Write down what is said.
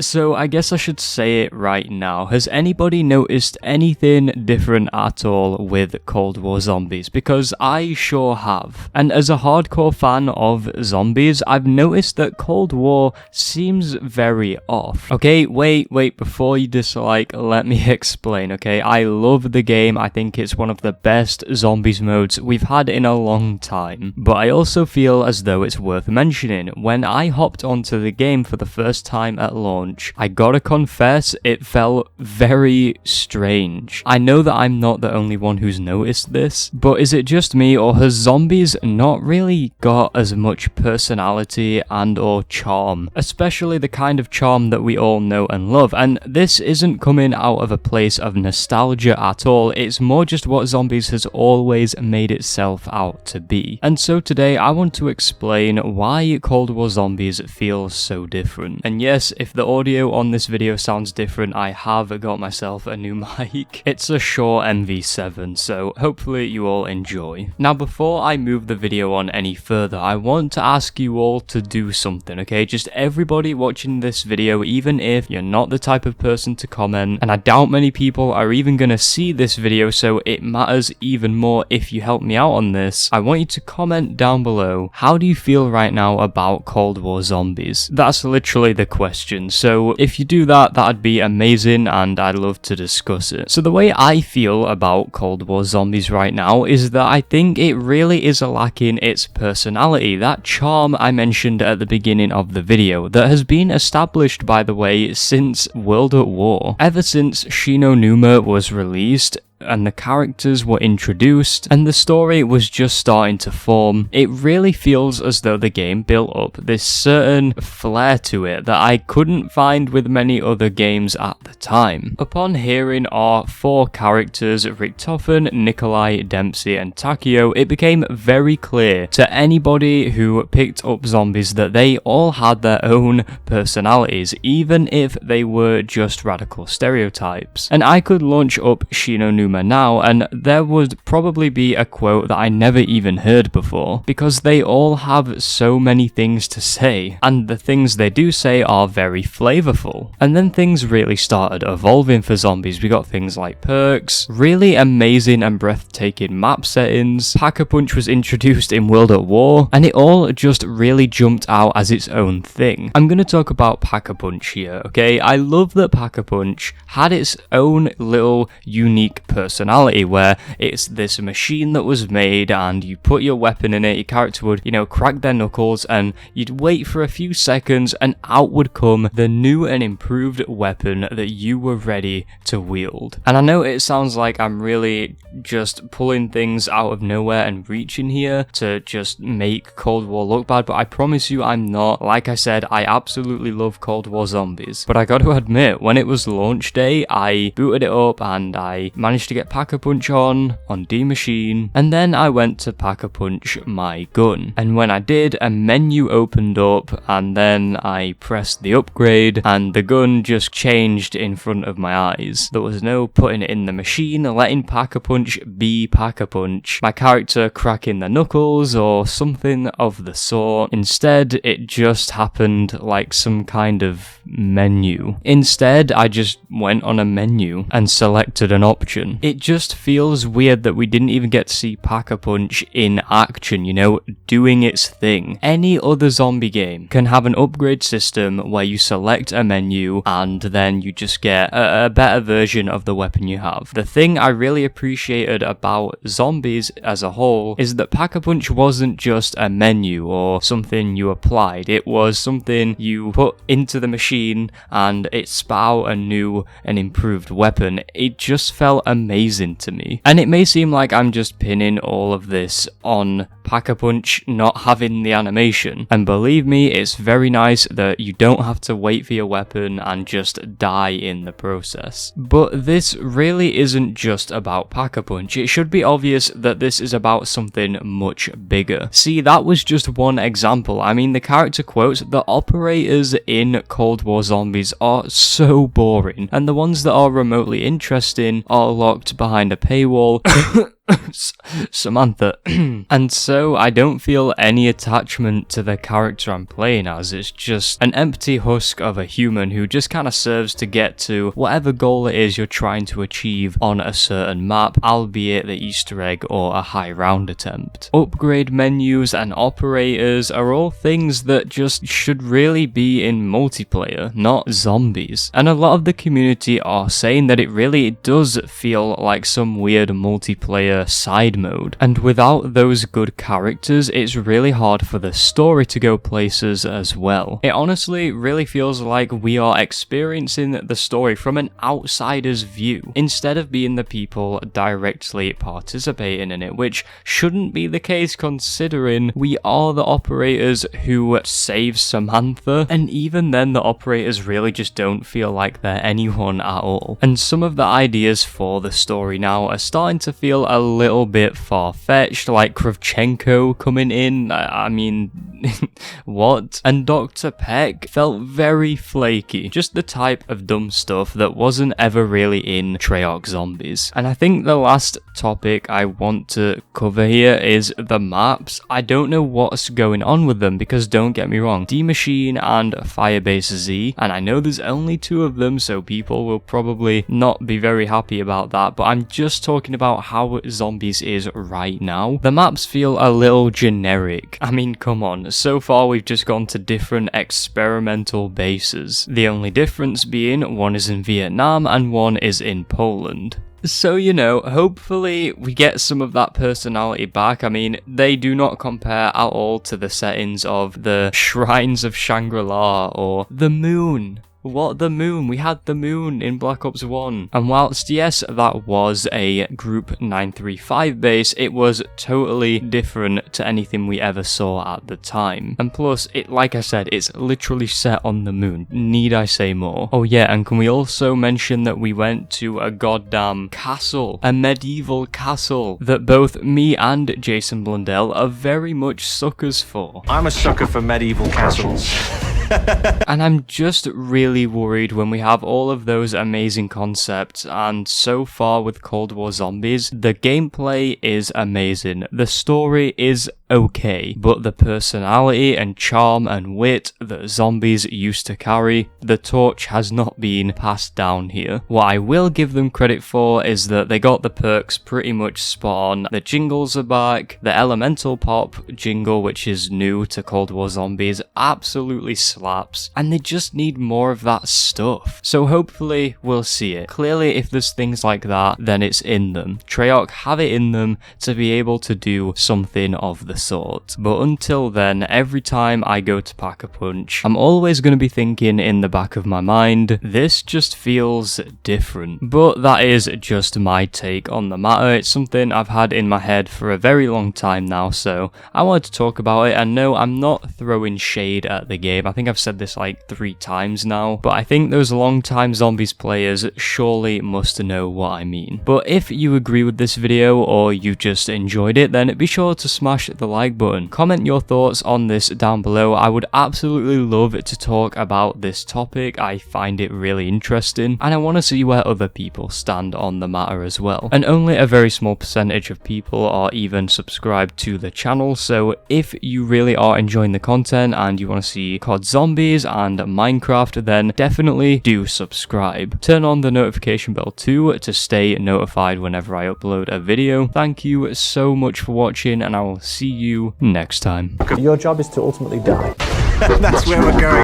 So I guess I should say it right now. Has anybody noticed anything different at all with Cold War Zombies? Because I sure have. And as a hardcore fan of zombies, I've noticed that Cold War seems very off. Okay, wait, before you dislike, let me explain, okay? I love the game. I think it's one of the best zombies modes we've had in a long time. But I also feel as though it's worth mentioning. When I hopped onto the game for the first time at launch, I gotta confess, it felt very strange. I know that I'm not the only one who's noticed this, but is it just me, or has zombies not really got as much personality and or charm? Especially the kind of charm that we all know and love, and this isn't coming out of a place of nostalgia at all, it's more just what zombies has always made itself out to be. And so today I want to explain why Cold War Zombies feels so different. And yes, if the audio on this video sounds different, I have got myself a new mic. It's a Shure MV7, so hopefully you all enjoy. Now before I move the video on any further, I want to ask you all to do something, okay? Just everybody watching this video, even if you're not the type of person to comment, and I doubt many people are even gonna see this video, so it matters even more if you help me out on this. I want you to comment down below, how do you feel right now about Cold War Zombies? That's literally the question. So if you do that, that'd be amazing and I'd love to discuss it. So the way I feel about Cold War Zombies right now is that I think it really is lacking its personality, that charm I mentioned at the beginning of the video, that has been established, by the way, since World at War. Ever since Shinonuma was released, and the characters were introduced, and the story was just starting to form, it really feels as though the game built up this certain flair to it that I couldn't find with many other games at the time. Upon hearing our 4 characters, Richtofen, Nikolai, Dempsey, and Takio, it became very clear to anybody who picked up zombies that they all had their own personalities, even if they were just radical stereotypes. And I could launch up Shinonuma now, and there would probably be a quote that I never even heard before, because they all have so many things to say, and the things they do say are very flavorful. And then things really started evolving for zombies. We got things like perks, really amazing and breathtaking map settings, PackAPunch was introduced in World at War, and it all just really jumped out as its own thing. I'm gonna talk about PackAPunch here, okay? I love that PackAPunch had its own little unique personality, where it's this machine that was made and you put your weapon in it, your character would, crack their knuckles, and you'd wait for a few seconds and out would come the new and improved weapon that you were ready to wield. And I know it sounds like I'm really just pulling things out of nowhere and reaching here to just make Cold War look bad, but I promise you I'm not. Like I said, I absolutely love Cold War Zombies, but I gotta admit, when it was launch day, I booted it up and I managed to get PackAPunch on D machine, and then I went to PackAPunch my gun, and when I did, a menu opened up, and then I pressed the upgrade and the gun just changed in front of my eyes. There was no putting it in the machine, letting PackAPunch be PackAPunch, my character cracking the knuckles or something of the sort. Instead, it just happened like some kind of menu. Instead, I just went on a menu and selected an option. It just feels weird that we didn't even get to see PackAPunch in action, doing its thing. Any other zombie game can have an upgrade system where you select a menu and then you just get a better version of the weapon you have. The thing I really appreciated about zombies as a whole is that PackAPunch wasn't just a menu or something you applied, it was something you put into the machine and it spat out a new and improved weapon. It just felt amazing to me. And it may seem like I'm just pinning all of this on PackAPunch not having the animation, and believe me, it's very nice that you don't have to wait for your weapon and just die in the process. But this really isn't just about PackAPunch. It should be obvious that this is about something much bigger. See, that was just one example. I mean, the character quotes, the operators in Cold War Zombies are so boring, and the ones that are remotely interesting are locked behind a paywall. Samantha. And so I don't feel any attachment to the character I'm playing as. It's just an empty husk of a human who just kind of serves to get to whatever goal it is you're trying to achieve on a certain map, albeit the Easter egg or a high round attempt. Upgrade menus and operators are all things that just should really be in multiplayer, not zombies. And a lot of the community are saying that it really does feel like some weird multiplayer side mode, and without those good characters it's really hard for the story to go places as well. It honestly really feels like we are experiencing the story from an outsider's view instead of being the people directly participating in it, which shouldn't be the case considering we are the operators who save Samantha, and even then the operators really just don't feel like they're anyone at all. And some of the ideas for the story now are starting to feel a little bit far-fetched, like Kravchenko coming in, I mean, what? And Dr. Peck felt very flaky, just the type of dumb stuff that wasn't ever really in Treyarch Zombies. And I think the last topic I want to cover here is the maps. I don't know what's going on with them, because don't get me wrong, maschine and firebase Z, and I know there's only 2 of them, so people will probably not be very happy about that, but I'm just talking about how Zombies is right now. The maps feel a little generic. I mean, come on, so far we've just gone to different experimental bases. The only difference being one is in Vietnam and one is in Poland. So, you know, hopefully we get some of that personality back. I mean, they do not compare at all to the settings of the Shrines of Shangri-La or the Moon. What, the Moon? We had the Moon in Black Ops 1. And whilst, yes, that was a Group 935 base, it was totally different to anything we ever saw at the time. And plus, it, like I said, it's literally set on the Moon. Need I say more? Oh yeah, and can we also mention that we went to a goddamn castle, a medieval castle, that both me and Jason Blundell are very much suckers for. I'm a sucker for medieval castles. And I'm just really worried when we have all of those amazing concepts, and so far with Cold War Zombies, the gameplay is amazing, the story is okay, but the personality and charm and wit that Zombies used to carry, the torch has not been passed down here. What I will give them credit for is that they got the perks pretty much spot on. The jingles are back, the elemental pop jingle, which is new to Cold War Zombies, absolutely slaps, and they just need more of that stuff. So hopefully we'll see it. Clearly if there's things like that, then it's in them. Treyarch have it in them to be able to do something of the sort. But until then, every time I go to PackAPunch, I'm always going to be thinking in the back of my mind, this just feels different. But that is just my take on the matter. It's something I've had in my head for a very long time now, so I wanted to talk about it. And no, I'm not throwing shade at the game. I think I've said this like 3 times now, but I think those long-time Zombies players surely must know what I mean. But if you agree with this video or you just enjoyed it, then be sure to smash the like button. Comment your thoughts on this down below. I would absolutely love to talk about this topic. I find it really interesting, and I want to see where other people stand on the matter as well. And only a very small percentage of people are even subscribed to the channel, so if you really are enjoying the content and you want to see COD Zombies and Minecraft, then definitely do subscribe. Turn on the notification bell too to stay notified whenever I upload a video. Thank you so much for watching, and I will see you next time. Your job is to ultimately die. That's where we're going.